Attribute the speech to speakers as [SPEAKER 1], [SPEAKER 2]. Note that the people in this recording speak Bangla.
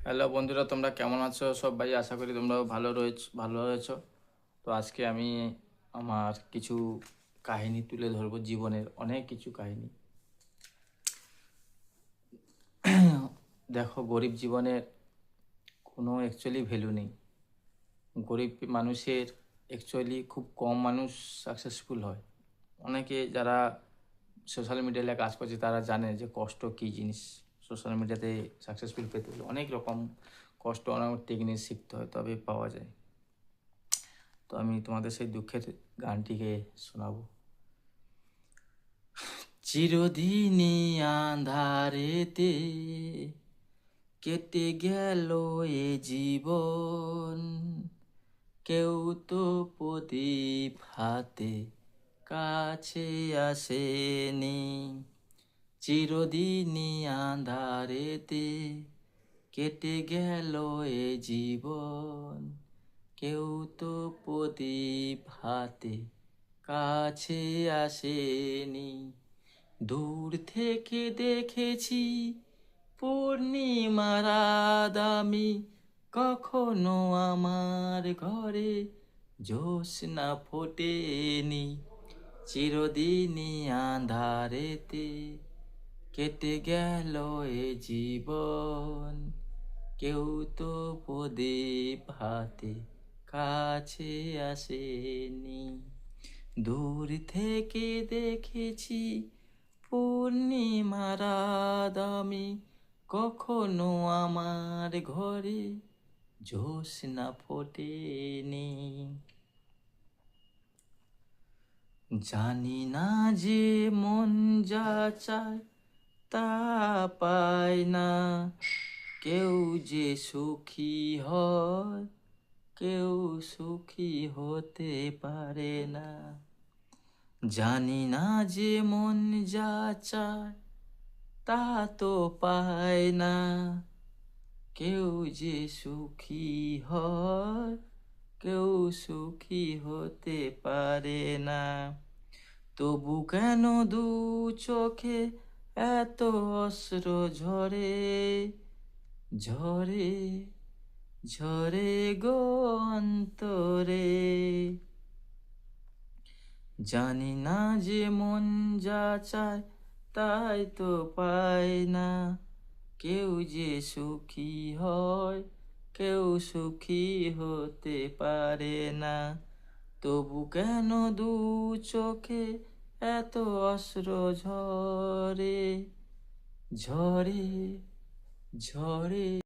[SPEAKER 1] হ্যালো বন্ধুরা, তোমরা কেমন আছো? সবাই আশা করি তোমরাও ভালো রয়েছো। তো আজকে আমি আমার কিছু কাহিনী তুলে ধরবো, জীবনের অনেক কিছু কাহিনী। দেখো, গরিব জীবনের কোনো অ্যাকচুয়ালি ভ্যালু নেই। গরিব মানুষের অ্যাকচুয়ালি খুব কম মানুষ সাকসেসফুল হয়। অনেকে যারা সোশ্যাল মিডিয়ায় কাজ করছে তারা জানে যে কষ্ট কী জিনিস। সোশ্যাল মিডিয়াতে সাকসেসফুল পেতে হলে অনেক রকম কষ্ট, অনেক টেকনিক শিখতে হয়, তবে পাওয়া যায়। তো আমি তোমাদের সেই দুঃখের গানটিকে শোনাবো। চিরদিনই আঁধারেতে কেটে গেল এ জীবন, কেউ তো প্রদীপ হাতে কাছে আসেনি। চিরদিনই আঁধারেতে কেটে গেল এ জীবন, কেউ তো প্রদীপ হাতে কাছে আসেনি। দূর থেকে দেখেছি পূর্ণিমার রাত আমি, কখনো আমার ঘরে জ্যোৎস্না ফোটেনি। চিরদিনই আঁধারেতে কেটে গেল এ জীবন, কেউ তো প্রদীপ হাতে কাছে আসেনি। দূর থেকে দেখেছি পূর্ণিমার রাত আমি, কখনো আমার ঘরে জ্যোৎস্না ফোটেনি। জানি না যে মন যা চায় তা পায় না, কেউ যে সুখী হয় কেউ সুখী হতে পারে না। জানি না যে মন যা চায় তা তো পায় না, কেউ যে সুখী হয় কেউ সুখী হতে পারে না। তবু কেন দু চোখে এত অশ্রু ঝরে ঝরে ঝরে গো অন্তরে। জানি না যে মন যা চায় তাই তো পায় না, কেউ যে সুখী হয় কেউ সুখী হতে পারে না। তবু কেন দু চোখে এত অশ্রু ঝরে ঝরে ঝরে।